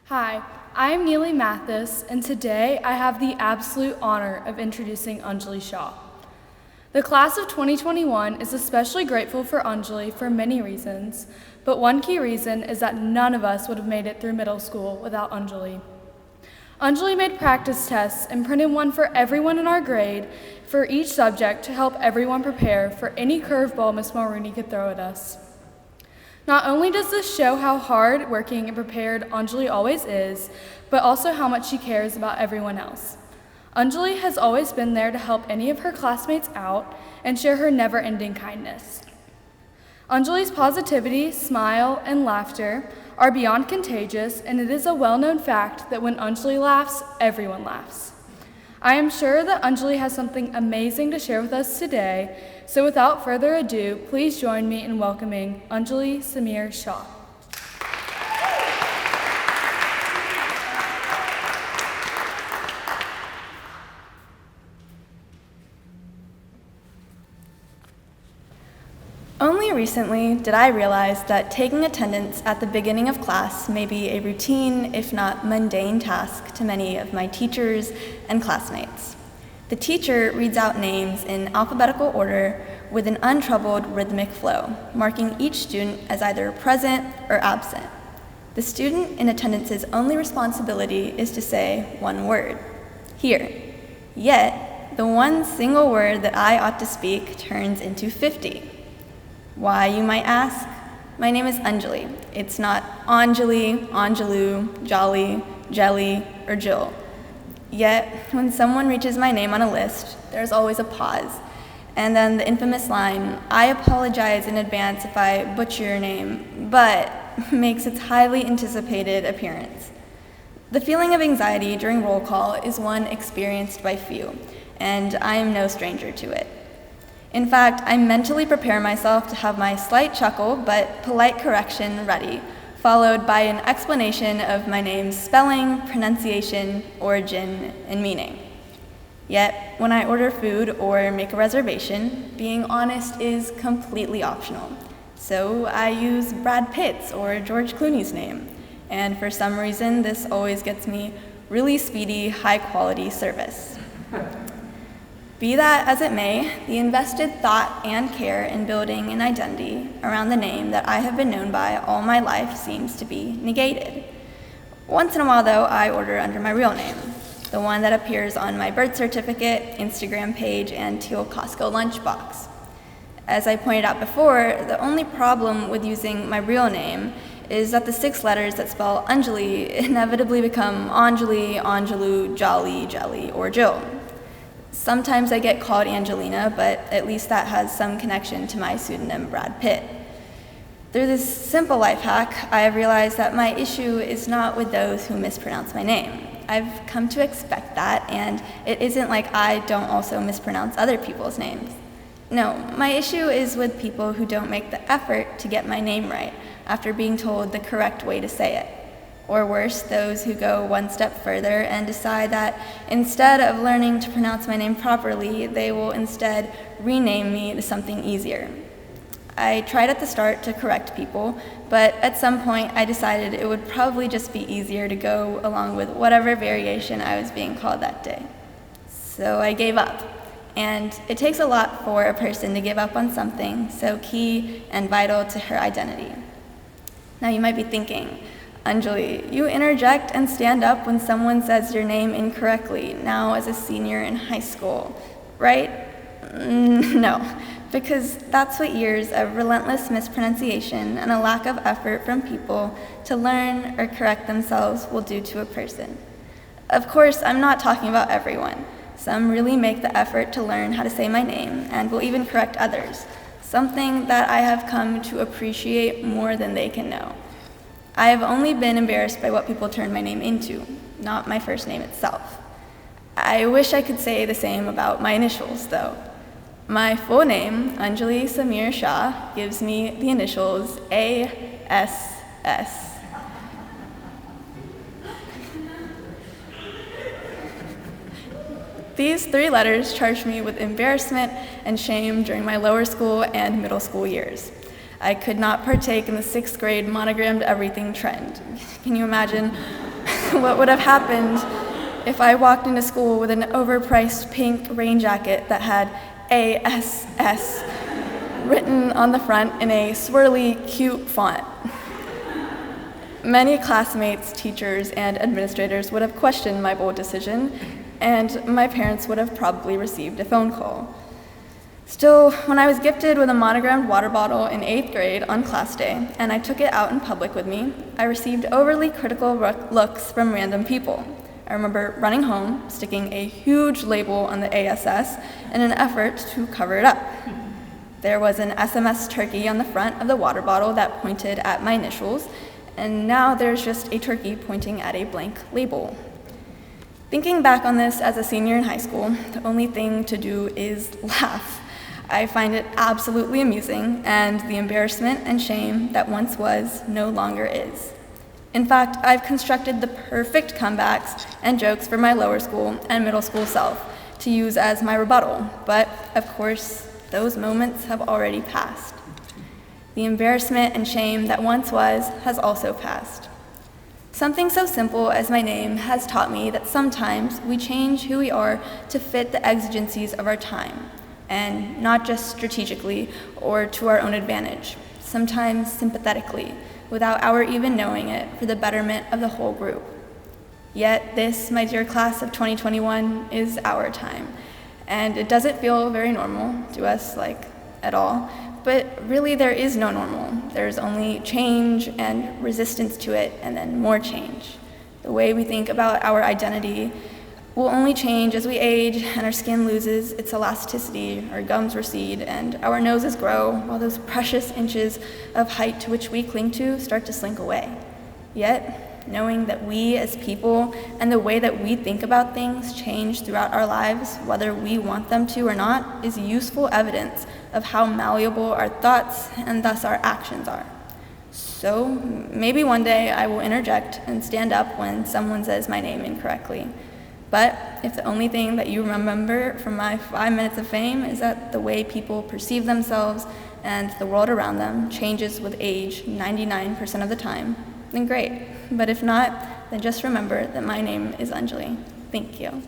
Hi, I am Neely Mathis, and today I have the absolute honor of introducing Anjali Shah. The class of 2021 is especially grateful for Anjali for many reasons, but one key reason is that none of us would have made it through middle school without Anjali. Anjali made practice tests and printed one for everyone in our grade for each subject to help everyone prepare for any curveball Miss Mulrooney could throw at us. Not only does this show how hard working and prepared Anjali always is, but also how much she cares about everyone else. Anjali has always been there to help any of her classmates out and share her never-ending kindness. Anjali's positivity, smile, and laughter are beyond contagious, and it is a well-known fact that when Anjali laughs, everyone laughs. I am sure that Anjali has something amazing to share with us today, so without further ado, please join me in welcoming Anjali Samir Shah. Only recently did I realize that taking attendance at the beginning of class may be a routine, if not mundane, task to many of my teachers and classmates. The teacher reads out names in alphabetical order with an untroubled rhythmic flow, marking each student as either present or absent. The student in attendance's only responsibility is to say one word, here. Yet, the one single word that I ought to speak turns into 50. Why, you might ask? My name is Anjali. It's not Anjali, Anjalu, Jolly, Jelly, or Jill. Yet, when someone reaches my name on a list, there's always a pause. And then the infamous line, I apologize in advance if I butcher your name, but makes its highly anticipated appearance. The feeling of anxiety during roll call is one experienced by few, and I am no stranger to it. In fact, I mentally prepare myself to have my slight chuckle but polite correction ready, followed by an explanation of my name's spelling, pronunciation, origin, and meaning. Yet, when I order food or make a reservation, being honest is completely optional. So I use Brad Pitt's or George Clooney's name, and for some reason, this always gets me really speedy, high-quality service. Be that as it may, the invested thought and care in building an identity around the name that I have been known by all my life seems to be negated. Once in a while, though, I order under my real name, the one that appears on my birth certificate, Instagram page, and teal Costco lunchbox. As I pointed out before, the only problem with using my real name is that the 6 letters that spell Anjali inevitably become Anjali, Anjalu, Jolly, Jelly, or Jill. Sometimes I get called Angelina, but at least that has some connection to my pseudonym Brad Pitt. Through this simple life hack, I have realized that my issue is not with those who mispronounce my name. I've come to expect that, and it isn't like I don't also mispronounce other people's names. No, my issue is with people who don't make the effort to get my name right after being told the correct way to say it. Or worse, those who go one step further and decide that instead of learning to pronounce my name properly, they will instead rename me to something easier. I tried at the start to correct people, but at some point I decided it would probably just be easier to go along with whatever variation I was being called that day. So I gave up. And it takes a lot for a person to give up on something so key and vital to her identity. Now you might be thinking, Anjali, you interject and stand up when someone says your name incorrectly, now as a senior in high school, right? No, because that's what years of relentless mispronunciation and a lack of effort from people to learn or correct themselves will do to a person. Of course, I'm not talking about everyone. Some really make the effort to learn how to say my name and will even correct others, something that I have come to appreciate more than they can know. I have only been embarrassed by what people turn my name into, not my first name itself. I wish I could say the same about my initials, though. My full name, Anjali Samir Shah, gives me the initials ASS. These 3 letters charged me with embarrassment and shame during my lower school and middle school years. I could not partake in the 6th grade monogrammed everything trend. Can you imagine what would have happened if I walked into school with an overpriced pink rain jacket that had ASS written on the front in a swirly, cute font. Many classmates, teachers, and administrators would have questioned my bold decision, and my parents would have probably received a phone call. Still, when I was gifted with a monogrammed water bottle in 8th grade on class day, and I took it out in public with me, I received overly critical looks from random people. I remember running home, sticking a huge label on the ASS in an effort to cover it up. There was an SMS turkey on the front of the water bottle that pointed at my initials, and now there's just a turkey pointing at a blank label. Thinking back on this as a senior in high school, the only thing to do is laugh. I find it absolutely amusing, and the embarrassment and shame that once was no longer is. In fact, I've constructed the perfect comebacks and jokes for my lower school and middle school self to use as my rebuttal, but of course, those moments have already passed. The embarrassment and shame that once was has also passed. Something so simple as my name has taught me that sometimes we change who we are to fit the exigencies of our time, and not just strategically or to our own advantage, sometimes sympathetically, without our even knowing it, for the betterment of the whole group. Yet this, my dear class of 2021, is our time, and it doesn't feel very normal to us, at all, but really there is no normal. There's only change and resistance to it, and then more change. The way we think about our identity will only change as we age and our skin loses its elasticity, our gums recede, and our noses grow, while those precious inches of height to which we cling to start to slink away. Yet, knowing that we as people and the way that we think about things change throughout our lives, whether we want them to or not, is useful evidence of how malleable our thoughts and thus our actions are. So maybe one day I will interject and stand up when someone says my name incorrectly. But if the only thing that you remember from my 5 minutes of fame is that the way people perceive themselves and the world around them changes with age 99% of the time, then great. But if not, then just remember that my name is Anjali. Thank you.